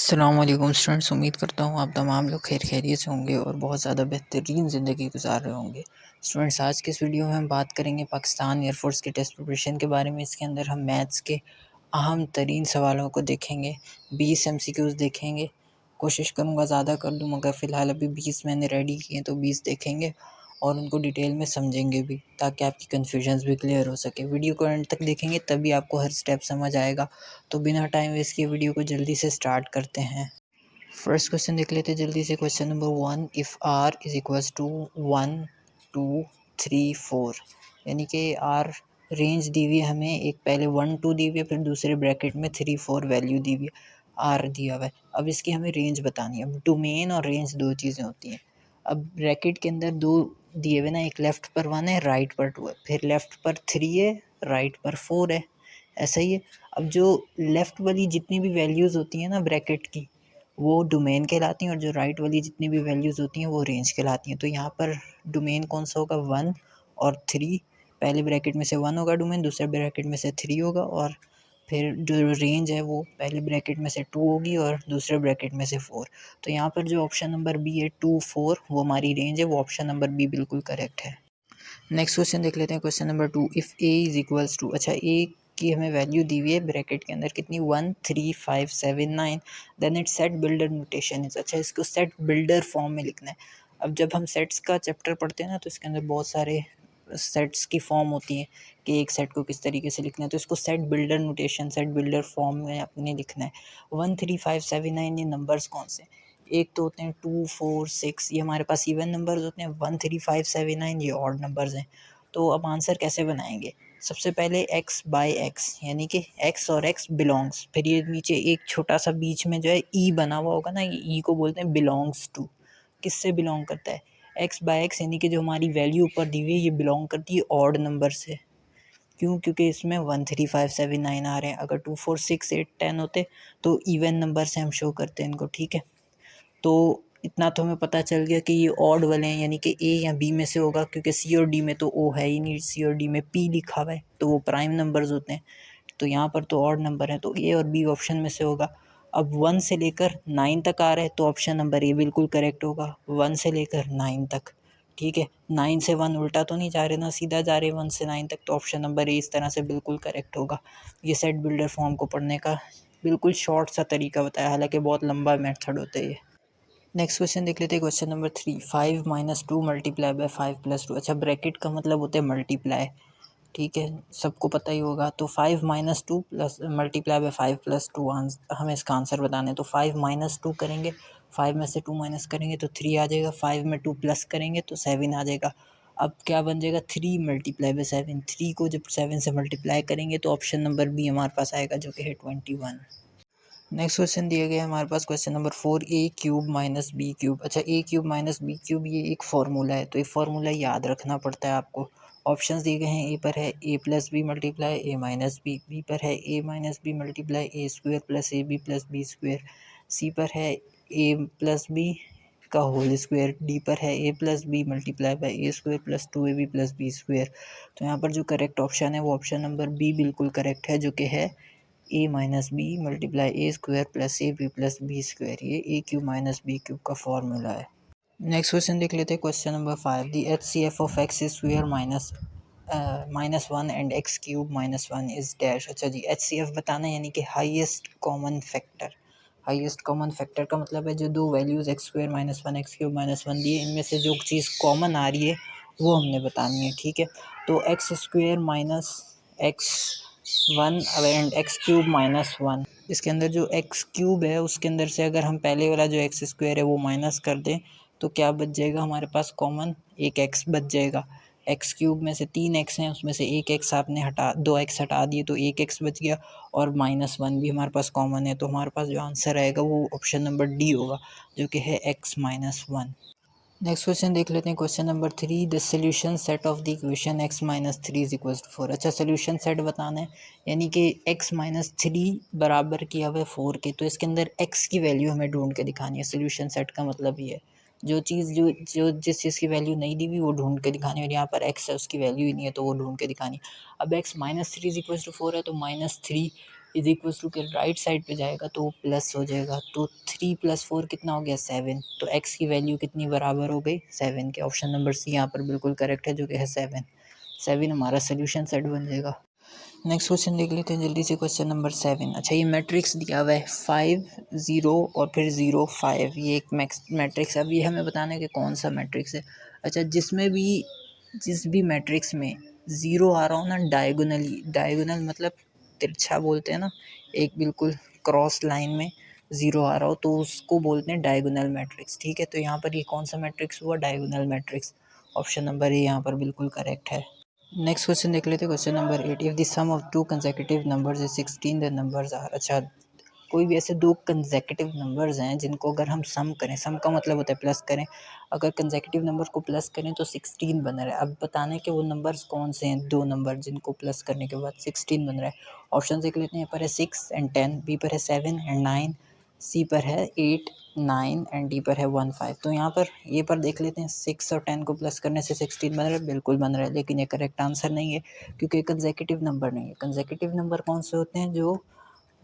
अस्सलाम वालेकुम स्टूडेंट्स, उम्मीद करता हूँ आप तमाम लोग खैर खैरियत से होंगे और बहुत ज़्यादा बेहतरीन ज़िंदगी गुजार रहे होंगे। स्टूडेंट्स, आज के इस वीडियो में हम बात करेंगे पाकिस्तान एयरफोर्स के टेस्ट प्रिपरेशन के बारे में। इसके अंदर हम मैथ्स के अहम तरीन सवालों को देखेंगे, 20 MCQs देखेंगे। कोशिश करूँगा ज़्यादा कर दूँ, मगर फ़िलहाल अभी 20 मैंने रेडी किए तो 20 देखेंगे और उनको डिटेल में समझेंगे भी, ताकि आपकी कन्फ्यूजन्स भी क्लियर हो सके। वीडियो को एंड तक देखेंगे तभी आपको हर स्टेप समझ आएगा। तो बिना टाइम वेस्ट किए वीडियो को जल्दी से स्टार्ट करते हैं। फर्स्ट क्वेश्चन देख लेते हैं जल्दी से। Question number 1, if R is equals to 1 2 3 4, यानी कि आर रेंज दी हुई है हमें, एक पहले 1 2 दी हुई है, फिर दूसरे ब्रैकेट में 3 4 वैल्यू दी हुई है, आर दिया हुआ है। अब इसकी हमें रेंज बतानी है। अब डोमेन और रेंज दो चीज़ें होती हैं। अब ब्रैकेट के अंदर दो दिए हुए ना, एक लेफ़्ट पर 1 है, राइट पर 2 है, फिर लेफ़्ट पर 3 है, राइट पर 4 है, ऐसा ही है। अब जो लेफ़्ट वाली जितनी भी वैल्यूज़ होती हैं ना ब्रैकेट की, वो डोमेन कहलाती हैं, और जो राइट वाली जितनी भी वैल्यूज़ होती हैं वो रेंज कहलाती हैं। तो यहाँ पर डोमेन कौन सा होगा? 1 और 3। पहले ब्रैकेट में से 1 होगा डोमेन, दूसरे ब्रैकेट में से 3 होगा, और फिर जो रेंज है वो पहले ब्रैकेट में से 2 होगी और दूसरे ब्रैकेट में से 4। तो यहाँ पर जो ऑप्शन नंबर बी है 2 4, वो हमारी रेंज है, वो ऑप्शन नंबर बी बिल्कुल करेक्ट है। नेक्स्ट क्वेश्चन देख लेते हैं। Question number 2, if A is equals to, अच्छा ए की हमें वैल्यू दी हुई है ब्रैकेट के अंदर कितनी? 1 3 5 7 9, then it set builder notation is, अच्छा इसको सेट बिल्डर फॉर्म में लिखना है। अब जब हम सेट्स का चैप्टर पढ़ते हैं ना, तो इसके अंदर बहुत सारे सेट्स की फॉर्म होती है कि एक सेट को किस तरीके से लिखना है। तो इसको set builder notation, set builder form में अपने लिखना है। 1 3 5 7 9 ये नंबर्स कौन से? एक तो होते हैं 2 4 6, ये हमारे पास इवन नंबर्स होते हैं। 1 3 5 7 9 ये ऑड नंबर्स हैं। तो अब आंसर कैसे बनाएंगे? सबसे पहले x बाई एक्स, यानी कि x और x बिलोंग्स, फिर ये नीचे एक छोटा सा बीच में जो है ई बना हुआ होगा ना, ये ई को बोलते हैं बिलोंग्स टू। किससे बिलोंग करता है? x बाई एक्स, यानी कि जो हमारी वैल्यू ऊपर दी हुई है ये बिलोंग करती है ऑड नंबर से। क्यों? क्योंकि इसमें 1 3 5 7 9 आ रहे हैं। अगर 2 4 6 8 10 होते तो इवन नंबर से हम शो करते हैं इनको, ठीक है। तो इतना तो हमें पता चल गया कि ये ऑड वाले हैं, यानी कि ए या बी में से होगा, क्योंकि सी और डी में तो ओ है ही नहीं, सी और डी में पी लिखा हुआ है, तो वो प्राइम नंबर्स होते हैं। तो यहाँ पर तो ऑड नंबर है, तो ए और बी ऑप्शन में से होगा। अब 1 से लेकर 9 तक आ रहा है, तो ऑप्शन नंबर ए बिल्कुल करेक्ट होगा, 1 से लेकर 9 तक, ठीक है। 9 से 1 उल्टा तो नहीं जा रहे ना, सीधा जा रहे 1 से 9 तक, तो ऑप्शन नंबर ए इस तरह से बिल्कुल करेक्ट होगा। ये सेट बिल्डर फॉर्म को पढ़ने का बिल्कुल शॉर्ट सा तरीका बताया, हालांकि बहुत लंबा मेथड होता है ये। नेक्स्ट क्वेश्चन देख लेते हैं। क्वेश्चन नंबर 3, 5 - 2 मल्टीप्लाई बाय 5 + 2, अच्छा ब्रैकेट का मतलब होता है मल्टीप्लाई, ठीक है, सबको पता ही होगा। तो 5 - 2 प्लस मल्टीप्लाई बाय 5 + 2 हमें इसका आंसर बताना है। तो 5 - 2 करेंगे, 5 में से 2 माइनस करेंगे तो 3 आ जाएगा, 5 में 2 प्लस करेंगे तो 7 आ जाएगा। अब क्या बन जाएगा? 3 × 7, 3 को जब 7 से मल्टीप्लाई करेंगे तो ऑप्शन नंबर बी हमारे पास आएगा, जो कि है 21। नेक्स्ट क्वेश्चन दिया गया है हमारे पास। क्वेश्चन नंबर 4, a³ - b³, अच्छा a³ - b³ ये एक फार्मूला है, तो ये फार्मूला याद रखना पड़ता है आपको। ऑप्शंस दिए गए हैं, ए पर है a + b multiply a - b, B पर है a - b multiply a² + ab + b², C पर है a + b का होल स्क्वायर, डी पर है a + b multiply by a² + 2ab + b²। तो यहाँ पर जो करेक्ट ऑप्शन है वो ऑप्शन नंबर बी बिल्कुल करेक्ट है, जो कि है a - b multiply a² + ab + b², ये a³ - b³ का फॉर्मूला है। नेक्स्ट क्वेश्चन देख लेते हैं। Question number 5, the HCF of x² -1 and x³ -1 is dash, अच्छा जी HCF बताना है, यानी कि highest common factor. Highest common factor का मतलब है जो दो वैल्यूज़ x² - 1 x³ -1 दिए, इनमें से जो चीज़ कॉमन आ रही है वो हमने बतानी है, ठीक है। तो x² - x1 एंड x³ -1, इसके अंदर जो x³ है उसके अंदर से अगर हम पहले वाला जो x² है वो माइनस कर दें तो क्या बच जाएगा हमारे पास? कॉमन एक x बच जाएगा। x³ में से 3 x हैं, उसमें से एक x आपने हटा, 2 x हटा दिए तो एक x बच गया, और -1 भी हमारे पास कॉमन है। तो हमारे पास जो आंसर आएगा वो ऑप्शन नंबर डी होगा, जो कि है x - 1। नेक्स्ट क्वेश्चन देख लेते हैं। Question number 3, the solution set of the equation x - 3 = 4, अच्छा सोल्यूशन सेट बताना है, यानी कि x - 3 बराबर किया हुआ है 4 के, तो इसके अंदर x की वैल्यू हमें ढूंढ के दिखानी है। सोल्यूशन सेट का मतलब ये है जो चीज़ जो जिस चीज़ की वैल्यू नहीं दी हुई वो ढूंढ के दिखानी है, और यहाँ पर x है उसकी वैल्यू ही नहीं है तो वो ढूंढ के दिखानी है। अब x - 3 = 4 है, तो -3 इज इक्वल टू के राइट साइड पे जाएगा तो प्लस हो जाएगा, तो 3 + 4 कितना हो गया 7। तो x की वैल्यू कितनी बराबर हो गई 7 के। ऑप्शन नंबर सी यहाँ पर बिल्कुल करेक्ट है जो कि है 7 हमारा सोल्यूशन सेट बन जाएगा। नेक्स्ट क्वेश्चन देख लेते हैं जल्दी से, क्वेश्चन नंबर 7। अच्छा, ये मैट्रिक्स दिया हुआ है 5 0 और फिर 0 5, ये एक मैट्रिक्स है। अब ये हमें बताना है कि कौन सा मैट्रिक्स है। अच्छा, जिस भी मैट्रिक्स में 0 आ रहा हो ना डायगोनली, डायगोनल मतलब तिरछा बोलते हैं ना, एक बिल्कुल क्रॉस लाइन में 0 आ रहा हो तो उसको बोलते हैं डायगोनल मैट्रिक्स। ठीक है, तो यहाँ पर ये कौन सा मैट्रिक्स हुआ diagonal matrix. Option number A यहाँ पर बिल्कुल करेक्ट है। नेक्स्ट क्वेश्चन देख लेते हैं, question number 8। If the sum of 2 consecutive numbers is 16 the numbers are. अच्छा, कोई भी ऐसे 2 कंसेक्यूटिव नंबर्स हैं जिनको अगर हम सम करें, सम का मतलब होता है प्लस करें, अगर कंसेक्यूटिव नंबर को प्लस करें तो 16 बन रहा है। अब बताना है कि वो नंबर्स कौन से हैं, 2 नंबर जिनको प्लस करने के बाद 16 बन रहा है। ऑप्शन देख लेते हैं, यहाँ पर है 6 एंड 10, बी पर है 7 एंड 9, सी पर है 8 9 एंड डी पर है 1 5। तो यहाँ पर ये पर देख लेते हैं 6 और 10 को प्लस करने से 16 बन रहा है, बिल्कुल बन रहा है, लेकिन ये करेक्ट आंसर नहीं है क्योंकि कंसेक्यूटिव नंबर नहीं है। कंसेक्यूटिव नंबर कौन से होते हैं जो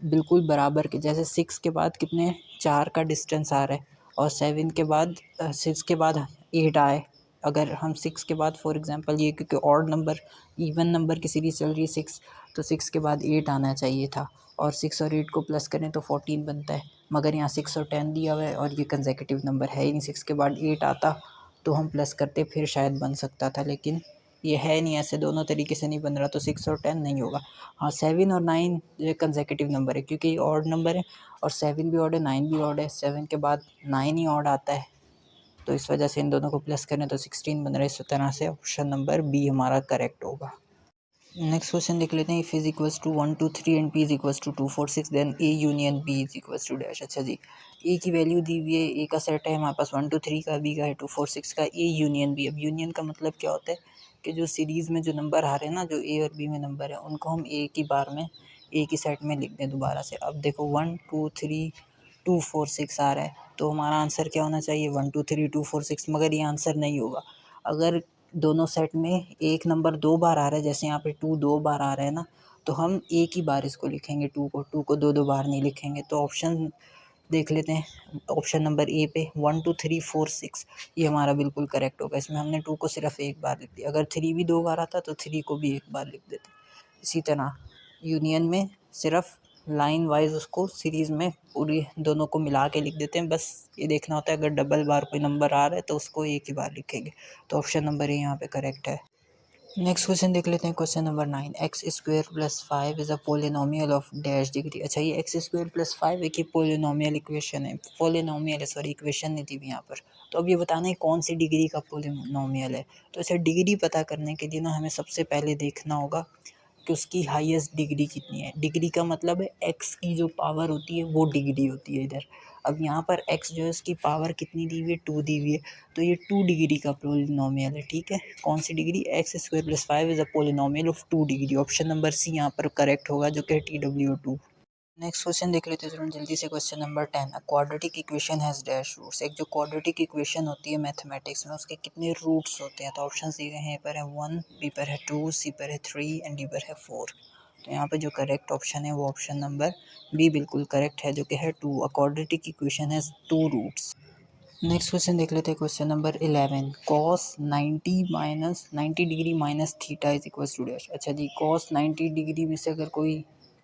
बिल्कुल बराबर के, जैसे 6 के बाद कितने 4 का डिस्टेंस आ रहा है और 7 के बाद 6 के बाद 8 आए। अगर हम 6 के बाद फॉर एग्जांपल ये क्योंकि ऑड नंबर इवन नंबर की सीरीज चल रही है 6, तो 6 के बाद 8 आना चाहिए था और 6 और 8 को प्लस करें तो 14 बनता है। मगर यहाँ 6 और 10 दिया हुआ है और ये कंसेक्यूटिव नंबर है ही नहीं, 6 के बाद 8 आता तो हम प्लस करते फिर शायद बन सकता था, लेकिन ये है नहीं, ऐसे दोनों तरीके से नहीं बन रहा, तो 6 और 10 नहीं होगा। हाँ, 7 और 9 ये कंसेक्यूटिव नंबर है क्योंकि ये ऑड नंबर है और 7 भी ऑड है 9 भी ऑड है, 7 के बाद 9 ही ऑड आता है, तो इस वजह से इन दोनों को प्लस करें तो 16 बन रहा है। इस तरह से ऑप्शन नंबर बी हमारा करेक्ट होगा। नेक्स्ट क्वेश्चन देख लेते हैं, if is equals to 1 2 3 and P is equals to 2 4 6 then A union B is equals to dash. अच्छा जी, ए की वैल्यू दी हुई है, ए का सेट है हमारे पास 1 2 3 का, बी का है 2 4 6 का, ए यूनियन बी। अब यूनियन का मतलब क्या होता है कि जो सीरीज़ में जो नंबर आ रहे हैं ना, जो ए और बी में नंबर है उनको हम ए की बार में ए की सेट में लिख दें दोबारा से। अब देखो 1 2 3 2 4 6 आ रहा है तो हमारा आंसर क्या होना चाहिए 1 2 3 2 4 6, मगर ये आंसर नहीं होगा। अगर दोनों सेट में एक नंबर 2 बार आ रहा है, जैसे यहाँ पे 2 2 बार आ रहा है ना, तो हम एक ही बार इसको लिखेंगे, 2 को 2 2 बार नहीं लिखेंगे। तो ऑप्शन देख लेते हैं, ऑप्शन नंबर ए पे 1 2 3 4 6 ये हमारा बिल्कुल करेक्ट होगा। इसमें हमने 2 को सिर्फ एक बार लिख दिया, अगर 3 भी 2 बार आता तो 3 को भी एक बार लिख देते। इसी तरह यूनियन में सिर्फ लाइन वाइज उसको सीरीज़ में पूरी दोनों को मिला के लिख देते हैं। बस ये देखना होता है अगर डबल बार कोई नंबर आ रहा है तो उसको एक ही बार लिखेंगे। तो ऑप्शन नंबर ए यहाँ पे करेक्ट है। नेक्स्ट क्वेश्चन देख लेते हैं, question number 9। X square plus 5 is a polynomial of dash degree. अच्छा, ये एक्स स्क्वायर प्लस 5 एक ही पोलिनोमियल इक्वेशन है, पोलिनोमियल है, सॉरी इक्वेशन नहीं थी यहाँ पर। तो अब ये बताना है कौन सी डिग्री का पोलिनोमियल है। तो इसे डिग्री पता करने के लिए ना हमें सबसे पहले देखना होगा कि उसकी हाईएस्ट डिग्री कितनी है। डिग्री का मतलब है एक्स की जो पावर होती है वो डिग्री होती है इधर। अब यहाँ पर एक्स जो है उसकी पावर कितनी दी हुई है 2 दी हुई है, तो ये 2 डिग्री का पोलिनोमियल है। ठीक है, कौन सी degree x square plus 5 is a polynomial of 2 degree. Option number C यहाँ पर करेक्ट होगा जो कि TW2। नेक्स्ट क्वेश्चन देख लेते हैं स्टूडेंट जल्दी से, question number 10। Quadratic equation has dash roots. एक जो क्वाड्रेटिक इक्वेशन होती है मैथमेटिक्स में उसके कितने रूट्स होते हैं। तो ऑप्शन दिए गए हैं, ए पर है 1, बी पर है 2, सी पर है 3 एंड डी पर है 4। तो यहाँ पर जो करेक्ट ऑप्शन है वो ऑप्शन नंबर बी बिल्कुल करेक्ट है जो कि है 2। Quadratic equation has 2 roots. Next question देख लेते हैं, question number 11। Cos 90 degree minus theta is equal to dash. अच्छा जी, कॉस 90 डिग्री में से अगर कोई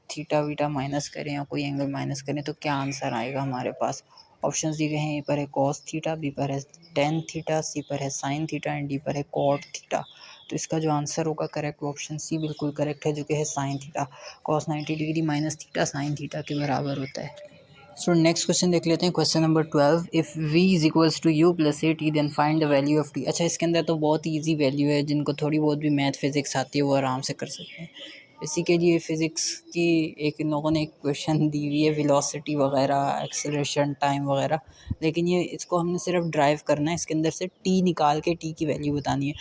थीटा वीटा माइनस करें या कोई एंगल माइनस करें तो क्या आंसर आएगा हमारे पास। ऑप्शंस दिए गए हैं, ए पर है कॉस थीटा, बी पर है टेन थीटा, सी पर है साइन थीटा एंड डी पर है कॉट थीटा। तो इसका जो आंसर होगा करेक्ट ऑप्शन सी बिल्कुल करेक्ट है जो कि है sine theta. Cos 90 degree minus theta sine theta के बराबर होता है। सो नेक्स्ट क्वेश्चन देख लेते हैं, question number 12। If v is equals to U plus A T then find the value of t। अच्छा, इसके अंदर तो बहुत ईजी वैल्यू है, जिनको थोड़ी बहुत भी मैथ फिज़िक्स आती है वो आराम से कर सकते हैं। इसी के लिए फ़िज़िक्स की एक इन लोगों ने एक क्वेश्चन दी हुई है, वेलोसिटी वगैरह, एक्सेलरेशन, टाइम वगैरह, लेकिन ये इसको हमने सिर्फ ड्राइव करना है, इसके अंदर से t निकाल के t की वैल्यू बतानी है।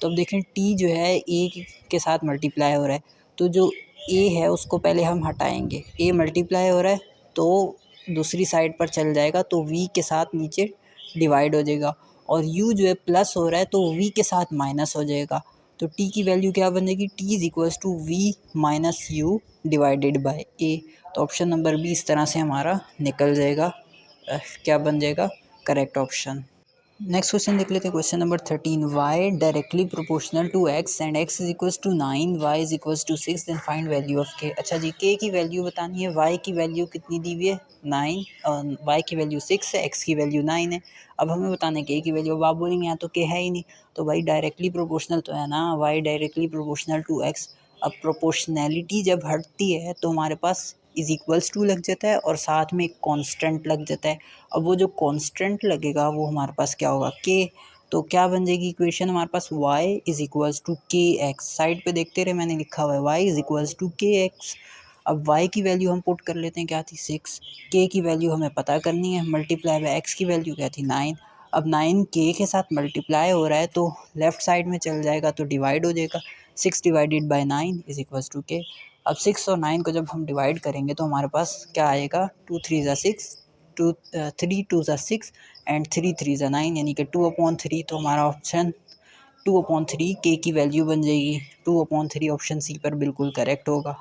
तो अब देखें t जो है a के साथ मल्टीप्लाई हो रहा है, तो जो a है उसको पहले हम हटाएंगे, a मल्टीप्लाई हो रहा है तो दूसरी साइड पर चल जाएगा तो v के साथ नीचे डिवाइड हो जाएगा, और u जो है प्लस हो रहा है तो v के साथ माइनस हो जाएगा। तो टी की वैल्यू क्या बन जाएगी, t is equals to v minus u divided by a. तो ऑप्शन नंबर बी इस तरह से हमारा निकल जाएगा, क्या बन जाएगा, करेक्ट ऑप्शन। नेक्स्ट क्वेश्चन देख लेते हैं, question number 13, Y directly proportional to X and X is equals to 9, Y is equals to 6, then find value of K. अच्छा जी, के की वैल्यू बतानी है, वाई की वैल्यू कितनी दी हुई है 9, और वाई की वैल्यू 6 है, एक्स की वैल्यू 9 है। अब हमें बताना है के की वैल्यू। अब आप बोलेंगे यहाँ तो के है ही नहीं, तो भाई डायरेक्टली प्रोपोर्शनल तो है ना, Y directly proportional to X. अब प्रोपोर्शनैलिटी जब हटती है तो हमारे पास इज इक्वल्स टू लग जाता है और साथ में एक कांस्टेंट लग जाता है। अब वो जो कांस्टेंट लगेगा वो हमारे पास क्या होगा, के। तो क्या बन जाएगी इक्वेशन हमारे पास, y इज इक्वल्स टू के एक्स। साइड पे देखते रहे, मैंने लिखा हुआ है y इज इक्वल्स टू के एक्स। अब y की वैल्यू हम पुट कर लेते हैं, क्या थी 6, k की वैल्यू हमें पता करनी है, मल्टीप्लाई बाय x की वैल्यू क्या थी 9। अब 9 k के साथ मल्टीप्लाई हो रहा है तो लेफ्ट साइड में चल जाएगा तो डिवाइड हो जाएगा, 6 divided by 9 is equals to K. अब 6 और 9 को जब हम डिवाइड करेंगे तो हमारे पास क्या आएगा, 2 3 ज़ा 6, 3 2 ज़ा 6 एंड 3 3 ज़ा 9, यानी कि 2/3। तो हमारा ऑप्शन 2/3 के की वैल्यू बन जाएगी, 2/3 ऑप्शन सी पर बिल्कुल करेक्ट होगा।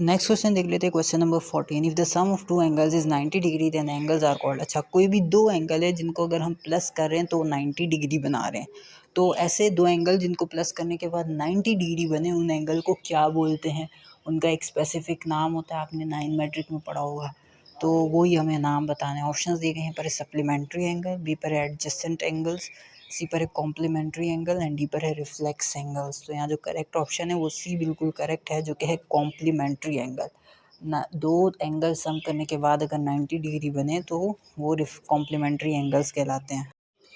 नेक्स्ट क्वेश्चन देख लेते हैं, question number 14, if the sum of two angles is 90 degree then angles are called. अच्छा, कोई भी दो एंगल है जिनको अगर हम प्लस कर रहे हैं तो 90 डिग्री बना रहे हैं, तो ऐसे दो एंगल जिनको प्लस करने के बाद 90 डिग्री बने उन एंगल को क्या बोलते हैं, उनका एक स्पेसिफिक नाम होता है, आपने 9 मैट्रिक में पढ़ा होगा, तो वही हमें नाम बताने हैं। ऑप्शंस दिए गए हैं, पर सप्लीमेंट्री एंगल, बी पर है एडजेसेंट एंगल्स, सी पर है कॉम्प्लीमेंट्री एंगल एंड डी पर है रिफ्लेक्स एंगल्स। तो यहाँ जो करेक्ट ऑप्शन है वो सी बिल्कुल करेक्ट है, जो कि है कॉम्प्लीमेंट्री एंगल। ना, दो एंगल सम करने के बाद अगर 90 डिग्री बने तो वो कॉम्प्लीमेंट्री एंगल्स कहलाते हैं।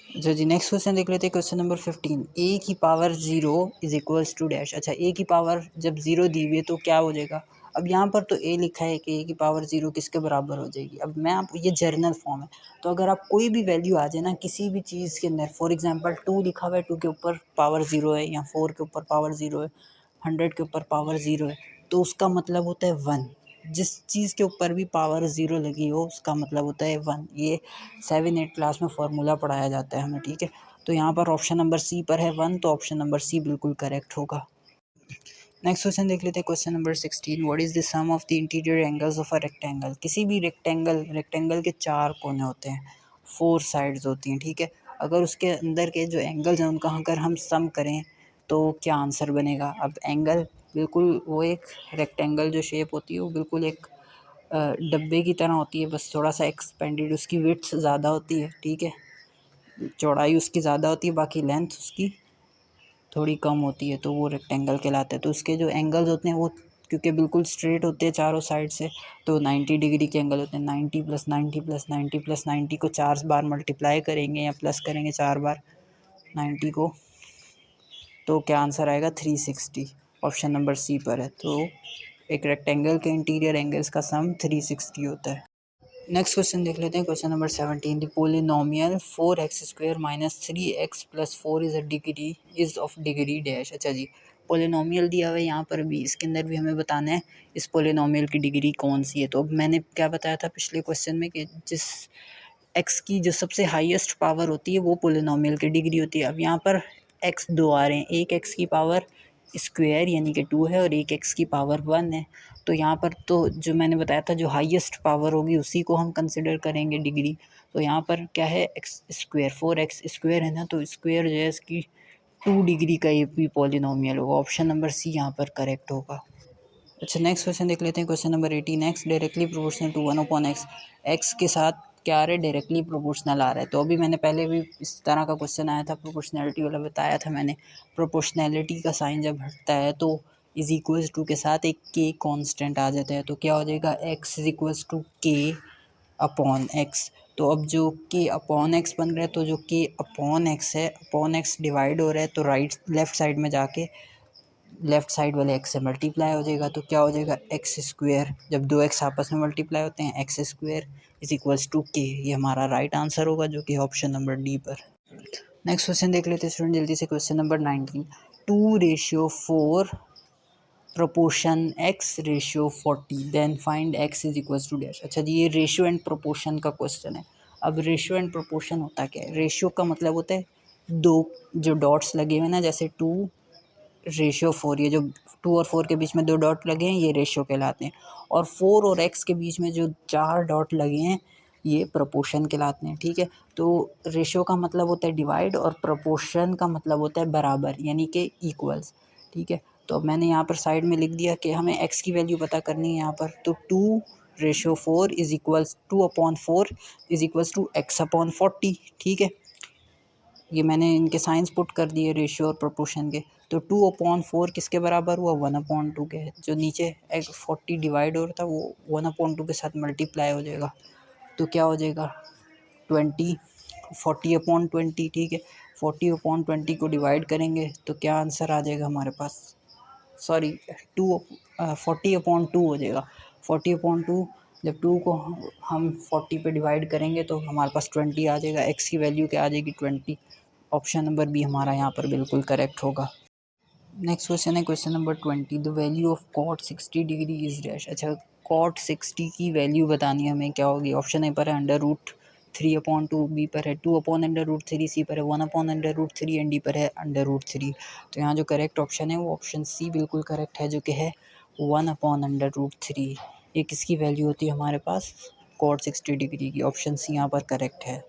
अच्छा जी, नेक्स्ट क्वेश्चन देख लेते हैं, क्वेश्चन नंबर 15, ए की power 0 is equals to dash. अच्छा, ए की पावर जब 0 दी हुई है तो क्या हो जाएगा, अब यहाँ पर तो ए लिखा है कि ए की पावर 0 किसके बराबर हो जाएगी। अब मैं आप, ये जर्नल फॉर्म है, तो अगर आप कोई भी वैल्यू आ जाए ना किसी भी चीज़ के अंदर, फॉर एग्जांपल 2 लिखा हुआ है, 2 के ऊपर पावर 0 है, या 4 के ऊपर पावर 0 है, 100 के ऊपर पावर 0 है, तो उसका मतलब होता है 1। जिस चीज़ के ऊपर भी पावर 0 लगी हो उसका मतलब होता है 1। ये 7-8 क्लास में फार्मूला पढ़ाया जाता है हमें, ठीक है। तो यहाँ पर ऑप्शन नंबर सी पर है 1, तो ऑप्शन नंबर सी बिल्कुल करेक्ट होगा। नेक्स्ट क्वेश्चन देख लेते हैं, question number 16, what is the sum of the interior angles of a rectangle. किसी भी रेक्टेंगल के 4 कोने होते हैं, 4 साइड्स होती हैं, ठीक है। अगर उसके अंदर के जो एंगल्स हैं उनका अगर हम सम करें तो क्या आंसर बनेगा। अब एंगल बिल्कुल वो एक रेक्टेंगल जो शेप होती है वो बिल्कुल एक डब्बे की तरह होती है, बस थोड़ा सा एक्सपेंडेड, उसकी विड्थ ज़्यादा होती है, ठीक है, चौड़ाई उसकी ज़्यादा होती है, बाकी लेंथ उसकी थोड़ी कम होती है, तो वो रेक्टेंगल कहलाता है। तो उसके जो एंगल्स होते हैं वो क्योंकि बिल्कुल स्ट्रेट होते हैं चारों साइड से, तो 90 डिग्री के एंगल होते हैं। 90 + 90 + 90 + 90 को 4 बार मल्टीप्लाई करेंगे या प्लस करेंगे 4 बार 90 को, तो क्या आंसर आएगा 360, ऑप्शन नंबर सी पर है। तो एक रेक्टेंगल के इंटीरियर एंगल्स का सम 360 होता है। नेक्स्ट क्वेश्चन देख लेते हैं, question number 17, the polynomial 4x² - 3x + 4 is a degree is of degree dash. अच्छा जी, पोलिनोमियल दिया हुआ है यहाँ पर भी, इसके अंदर भी हमें बताना है इस पोलिनोमियल की डिग्री कौन सी है। तो अब मैंने क्या बताया था पिछले क्वेश्चन में कि जिस x की जो सबसे हाईएस्ट पावर होती है वो पोलिनोमियल की डिग्री होती है। अब यहाँ पर x 2 आ रहे हैं, एक x की पावर स्क्वायर यानी कि 2 है और एक x की पावर 1 है। तो यहाँ पर तो जो मैंने बताया था जो हाईएस्ट पावर होगी उसी को हम कंसिडर करेंगे डिग्री। तो यहाँ पर क्या है, एक्स स्क्वायर 4x² है ना, तो स्क्वायर जो है इसकी 2 डिग्री का ये भी पॉलिनोमियल होगा, ऑप्शन नंबर सी यहाँ पर करेक्ट होगा। अच्छा, नेक्स्ट क्वेश्चन देख लेते हैं, question number 18, X directly proportional to 1/x। X के साथ क्या आ रहा है, डायरेक्टली प्रोपोर्शनल आ रहा है। तो अभी मैंने पहले भी इस तरह का क्वेश्चन आया था, प्रोपोर्शनैलिटी वाला बताया था मैंने। प्रोपोर्शनैलिटी का साइन जब हटता है तो इज इक्वल्स टू के साथ एक के कांस्टेंट आ जाता है, तो क्या हो जाएगा, एक्स इज इक्वल्स टू के अपॉन एक्स। तो अब जो के अपॉन एक्स बन रहा है, तो जो के अपॉन एक्स है, अपॉन एक्स डिवाइड हो रहा है, तो लेफ्ट साइड में जाके लेफ्ट साइड वाले एक्स से मल्टीप्लाई हो जाएगा, तो क्या हो जाएगा x²। जब दो एक्स आपस में मल्टीप्लाई होते हैं x² इज इक्वल्स टू के, ये हमारा राइट आंसर होगा जो कि ऑप्शन नंबर डी पर। नेक्स्ट क्वेश्चन देख लेते हैं स्टूडेंट जल्दी से, question number 19, 2:4 proportion x:40 then find x is equals to dash. अच्छा जी, ये रेशियो एंड प्रोपोर्शन का क्वेश्चन है। अब रेशियो एंड प्रोपोर्शन होता क्या है, रेशियो का मतलब होता है दो जो डॉट्स लगे हुए ना, जैसे 2 रेशियो 4, ये जो 2 और 4 के बीच में 2 डॉट लगे हैं ये रेशियो कहलाते हैं, और 4 और x के बीच में जो 4 डॉट लगे हैं ये प्रोपोर्शन कहलाते हैं। ठीक है, तो रेशियो का मतलब होता है डिवाइड और प्रोपोर्शन का मतलब होता है बराबर, यानी कि इक्वल्स। ठीक है, तो अब मैंने यहाँ पर साइड में लिख दिया कि हमें x की वैल्यू पता करनी है यहाँ पर, तो 2/4 is equals 2/4 is equals to x/40। ठीक है, ये मैंने इनके साइंस पुट कर दिए रेशियो और प्रोपोर्शन के। तो 2/4 किसके बराबर हुआ, 1/2 के। जो नीचे 40 डिवाइड हो रहा था वो 1/2 के साथ मल्टीप्लाई हो जाएगा, तो क्या हो जाएगा 20, 40/20। ठीक है, 40/20 को डिवाइड करेंगे तो क्या आंसर आ जाएगा हमारे पास, सॉरी 40/2 हो जाएगा। 40/2, जब 2 को हम 40 पे डिवाइड करेंगे तो हमारे पास 20 आ जाएगा। x की वैल्यू क्या आ जाएगी 20। ऑप्शन नंबर बी हमारा यहाँ पर बिल्कुल करेक्ट होगा। नेक्स्ट क्वेश्चन है question number 20, the value of cot 60 degree is dash. अच्छा, कॉट 60 की वैल्यू बतानी है हमें, क्या होगी। ऑप्शन ए पर है √3/2, बी पर है 2/√3, सी पर है 1/√3 एंड डी पर है √3। तो यहाँ जो करेक्ट ऑप्शन है वो ऑप्शन सी बिल्कुल करेक्ट है, जो कि है 1/√3। ये किसकी वैल्यू होती है हमारे पास, कॉट 60 डिग्री की। ऑप्शन सी यहाँ पर करेक्ट है।